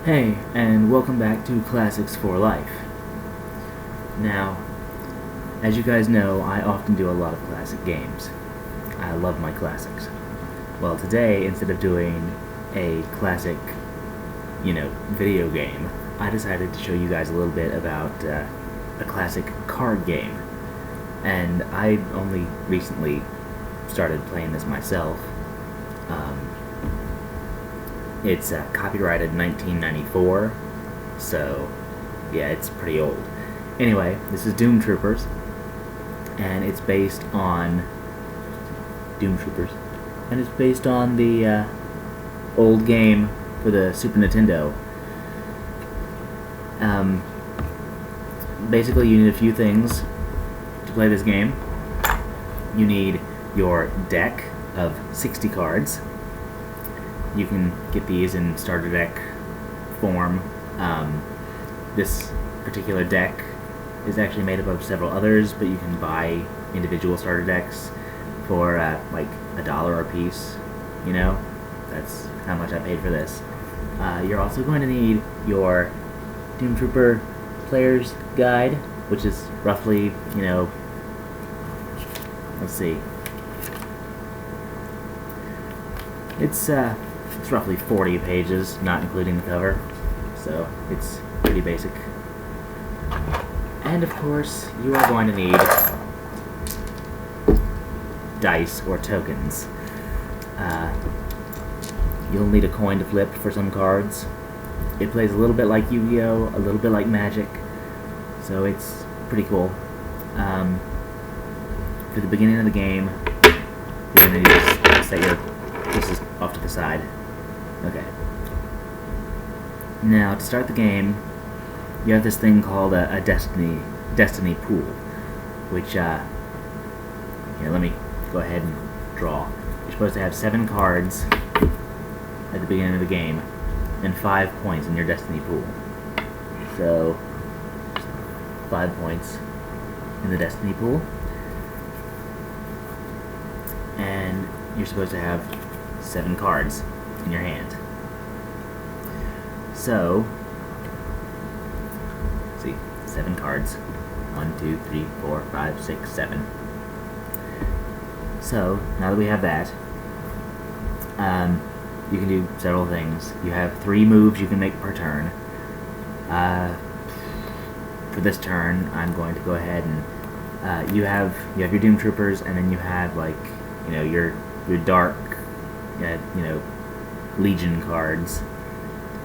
Hey, and welcome back to Classics for Life. Now, as you guys know, I often do a lot of classic games. I love my classics. Well, today, instead of doing a classic, video game, I decided to show you guys a little bit about a classic card game. And I only recently started playing this myself. It's copyrighted 1994, so yeah, it's pretty old. Anyway, this is Doom Troopers, and it's based on the old game for the Super Nintendo. Basically, you need a few things to play this game. You need your deck of 60 cards. You can get these in starter deck form. This particular deck is actually made up of several others, but you can buy individual starter decks for like $1 a piece. That's how much I paid for this. You're also going to need your Doom Trooper Player's Guide, which is roughly, let's see. It's roughly 40 pages, not including the cover, so it's pretty basic. And of course, you are going to need dice or tokens. You'll need a coin to flip for some cards. It plays a little bit like Yu-Gi-Oh!, a little bit like Magic, so it's pretty cool. For the beginning of the game, you're going to just set this is off to the side. Okay. Now, to start the game, you have this thing called a destiny pool, which, here, let me go ahead and draw. You're supposed to have 7 cards at the beginning of the game, and 5 points in your destiny pool. So, 5 points in the destiny pool, and you're supposed to have 7 cards in your hand. So, let's see, 7 cards. 1, 2, 3, 4, 5, 6, 7. So, now that we have that, you can do several things. You have 3 moves you can make per turn. For this turn, I'm going to go ahead and you have your Doom Troopers, and then you have your dark Legion cards.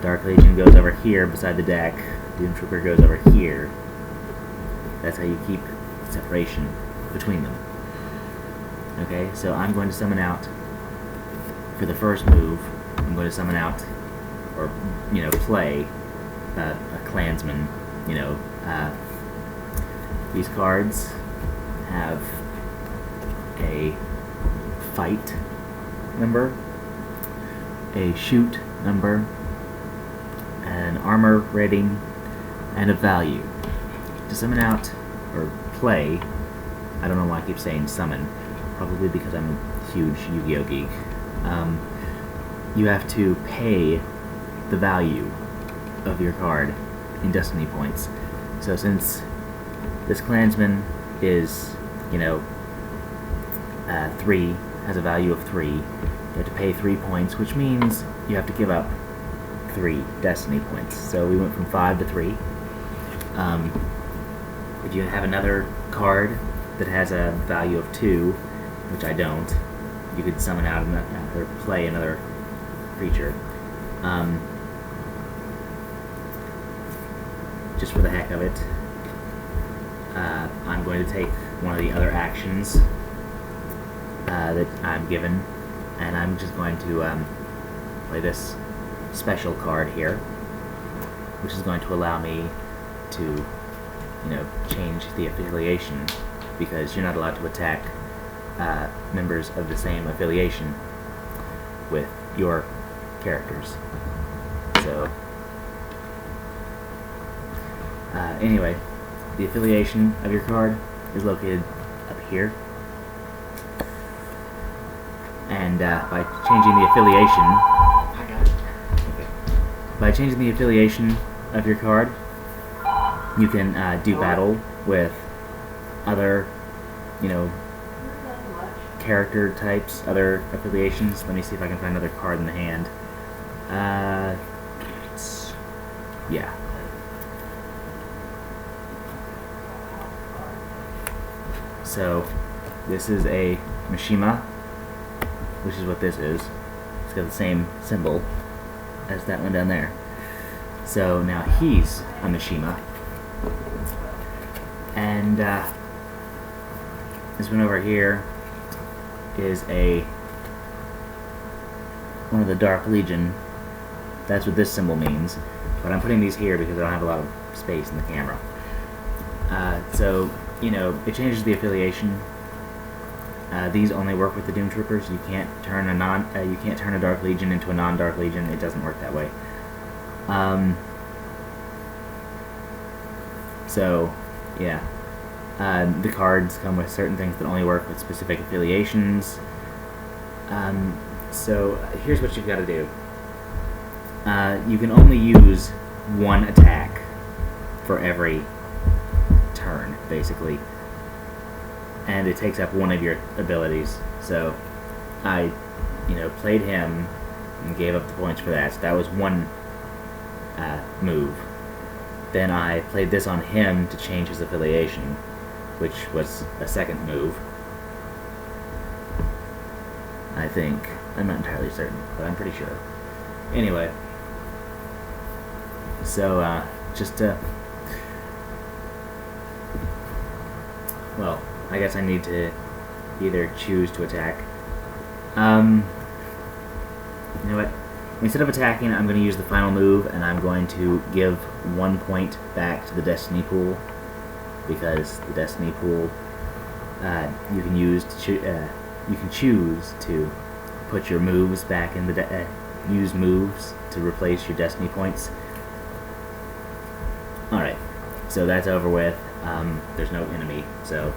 Dark Legion goes over here beside the deck. Doom Trooper goes over here. That's how you keep separation between them. Okay, so I'm going to summon out, for the first move, I'm going to summon out, or, play a Clansman. These cards have a fight number, a shoot number, an armor rating, and a value. To summon out, or play, I don't know why I keep saying summon, probably because I'm a huge Yu-Gi-Oh! Geek, you have to pay the value of your card in Destiny points. So since this Clansman is, 3, has a value of 3, you have to pay 3 points, which means you have to give up 3 Destiny points. So we went from 5 to 3. If you have another card that has a value of 2, which I don't, you could summon out or play another creature. Just for the heck of it, I'm going to take one of the other actions that I'm given, and I'm just going to play this special card here, which is going to allow me to, change the affiliation, because you're not allowed to attack members of the same affiliation with your characters. So, anyway, the affiliation of your card is located up here. And by changing the affiliation, by changing the affiliation of your card, you can do battle with other, you know, character types, other affiliations. Let me see if I can find another card in the hand. Yeah. So, this is a Mishima, which is what this is. It's got the same symbol as that one down there. So now he's a Mishima. And this one over here is one of the Dark Legion. That's what this symbol means. But I'm putting these here because I don't have a lot of space in the camera. So, you know, it changes the affiliation. These only work with the Doom Troopers. You can't turn a Dark Legion into a non-Dark Legion. It doesn't work that way. So, yeah. The cards come with certain things that only work with specific affiliations. So here's what you've got to do. You can only use one attack for every turn, basically. And it takes up one of your abilities. So I, played him and gave up the points for that. So that was one move. Then I played this on him to change his affiliation, which was a second move. I think. I'm not entirely certain, but I'm pretty sure. Anyway. So, well, I guess I need to either choose to attack. You know what? Instead of attacking, I'm going to use the final move, and I'm going to give 1 point back to the Destiny Pool, because the Destiny Pool you can use to you can choose to put your moves back in the use moves to replace your Destiny points. All right, so that's over with. There's no enemy, so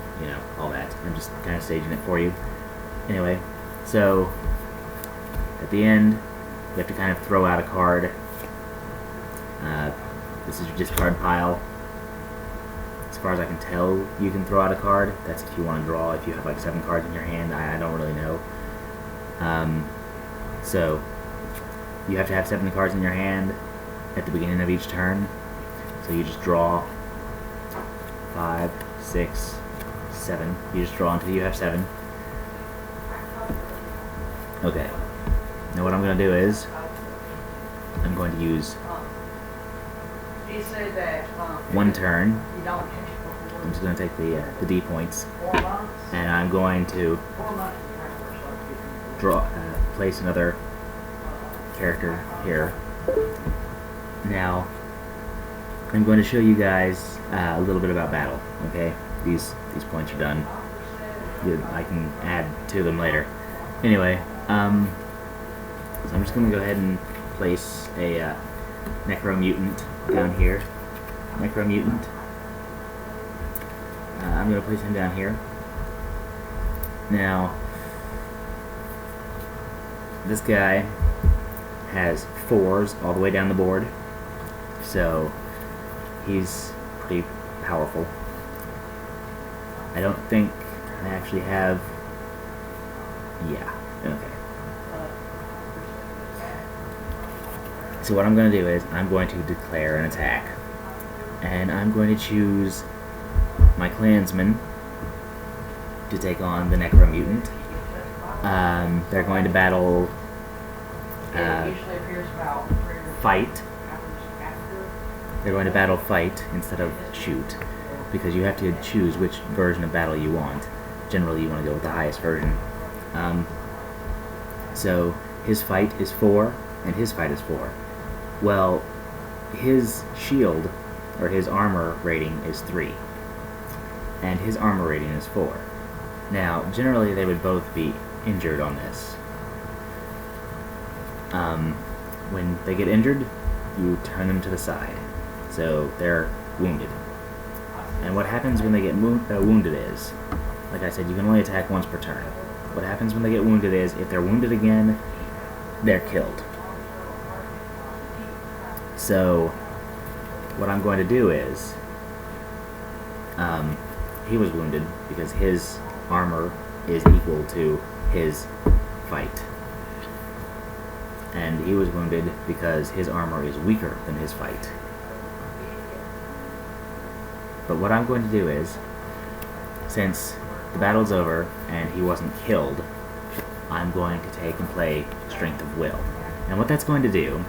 all that. I'm just kind of staging it for you. Anyway, so at the end, you have to kind of throw out a card. This is your discard pile. As far as I can tell, you can throw out a card. That's if you want to draw. If you have like 7 cards in your hand, I don't really know. So you have to have 7 cards in your hand at the beginning of each turn. So you just draw 5, 6, 7. You just draw until you have 7. Okay. Now what I'm going to do is I'm going to use 1 turn. I'm just going to take the D points, and I'm going to place another character here. Now I'm going to show you guys a little bit about battle. Okay, these points are done. I can add to them later. Anyway, so I'm just going to go ahead and place a Necromutant down here. Necromutant. I'm going to place him down here. Now, this guy has 4s all the way down the board, so he's pretty powerful. I don't think I actually have... Yeah, okay. So what I'm going to do is I'm going to declare an attack, and I'm going to choose my clansmen to take on the Necromutant. They're going to battle fight. They're going to battle fight instead of shoot, because you have to choose which version of battle you want. Generally you want to go with the highest version. So his fight is 4 and his fight is 4. Well, his shield or his armor rating is 3 and his armor rating is 4. Now generally they would both be injured on this. When they get injured, you turn them to the side, so they're wounded. And what happens when they get wounded is, like I said, you can only attack once per turn. What happens when they get wounded is, if they're wounded again, they're killed. So what I'm going to do is, he was wounded because his armor is equal to his fight. And he was wounded because his armor is weaker than his fight. But what I'm going to do is, since the battle's over and he wasn't killed, I'm going to take and play Strength of Will. And what that's going to do,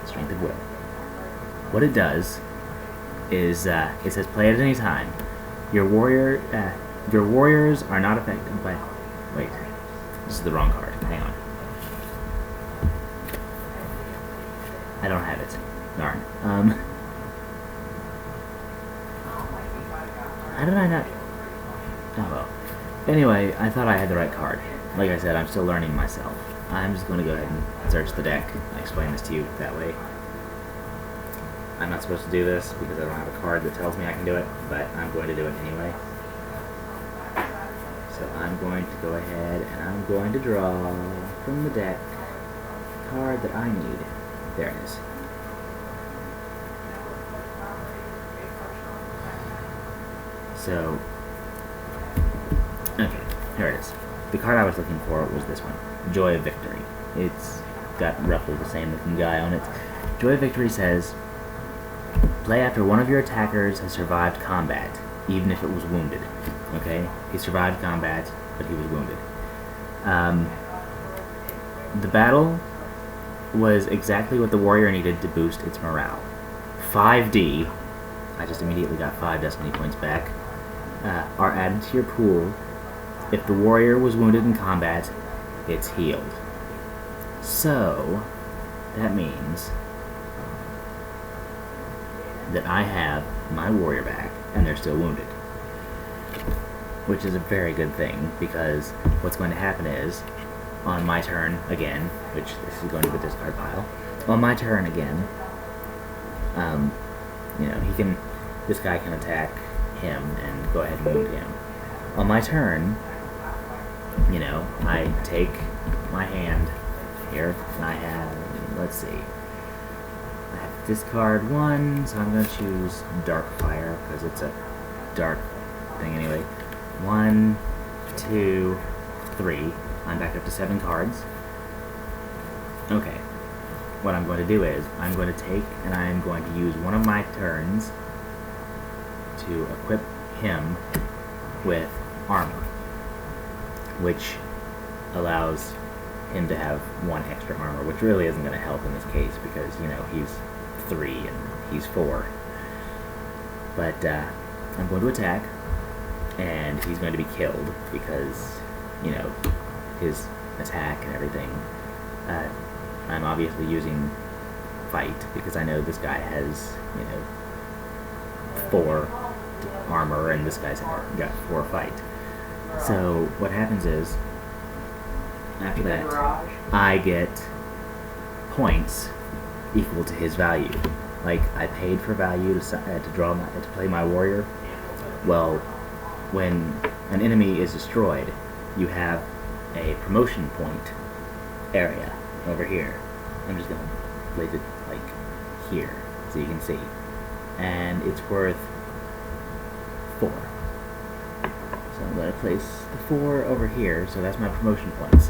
Strength of Will, what it does is, it says play at any time. Your warriors are not affected by... Wait, this is the wrong card. Hang on. I don't have it. Darn. How did I not... Oh well. Anyway, I thought I had the right card. Like I said, I'm still learning myself. I'm just going to go ahead and search the deck and explain this to you that way. I'm not supposed to do this because I don't have a card that tells me I can do it, but I'm going to do it anyway. So I'm going to go ahead and I'm going to draw from the deck the card that I need. There it is. So, okay, here it is. The card I was looking for was this one, Joy of Victory. It's got roughly the same looking guy on it. Joy of Victory says, play after one of your attackers has survived combat, even if it was wounded. Okay? He survived combat, but he was wounded. The battle was exactly what the warrior needed to boost its morale. 5D, I just immediately got 5 destiny points back, are added to your pool. If the warrior was wounded in combat, it's healed. So, that means that I have my warrior back, and they're still wounded. Which is a very good thing, because what's going to happen is, on my turn again, which this is going to the discard pile, on my turn again, you know, this guy can attack him and go ahead and wound him. On my turn, you know, I take my hand here, and I have, let's see, I have to discard 1, so I'm going to choose Dark Fire, because it's a dark thing anyway. 1, 2, 3. I'm back up to 7 cards. Okay. What I'm going to do is, I'm going to take and I'm going to use one of my turns to equip him with armor, which allows him to have 1 extra armor, which really isn't going to help in this case because, you know, he's 3 and he's 4. But I'm going to attack, and he's going to be killed because, you know, his attack and everything. I'm obviously using fight because I know this guy has, you know, 4 armor and this guy's got 4 fight. So what happens is, after that, I get points equal to his value. Like, I paid for value to play my warrior. Well, when an enemy is destroyed, you have a promotion point area over here. I'm just gonna place it like here so you can see, and it's worth 4. So I'm gonna place the 4 over here, so that's my promotion points.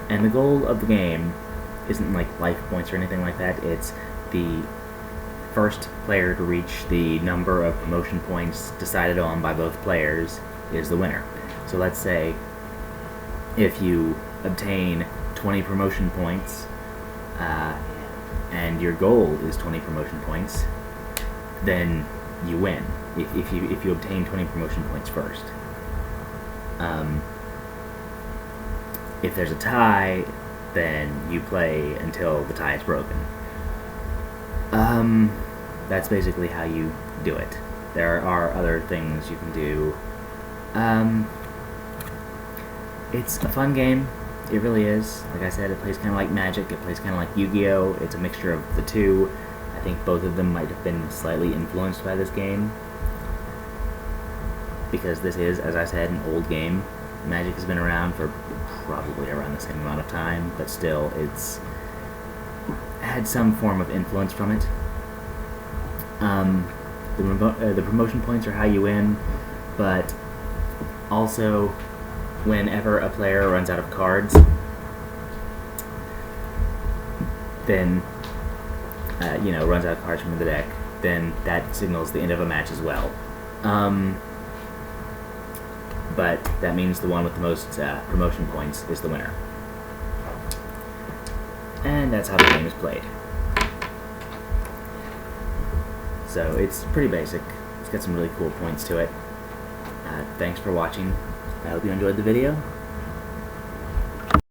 And the goal of the game isn't like life points or anything like that. It's the first player to reach the number of promotion points decided on by both players is the winner. So let's say if you obtain 20 promotion points, and your goal is 20 promotion points, then you win. If you obtain 20 promotion points first. If there's a tie, then you play until the tie is broken. That's basically how you do it. There are other things you can do. It's a fun game. It really is. Like I said, it plays kind of like Magic. It plays kind of like Yu-Gi-Oh! It's a mixture of the two. I think both of them might have been slightly influenced by this game, because this is, as I said, an old game. Magic has been around for probably around the same amount of time, but still, it's had some form of influence from it. The promotion points are how you win, but also whenever a player runs out of cards, then runs out of cards from the deck, then that signals the end of a match as well. But that means the one with the most promotion points is the winner. And that's how the game is played. So it's pretty basic. It's got some really cool points to it. Thanks for watching. I hope you enjoyed the video.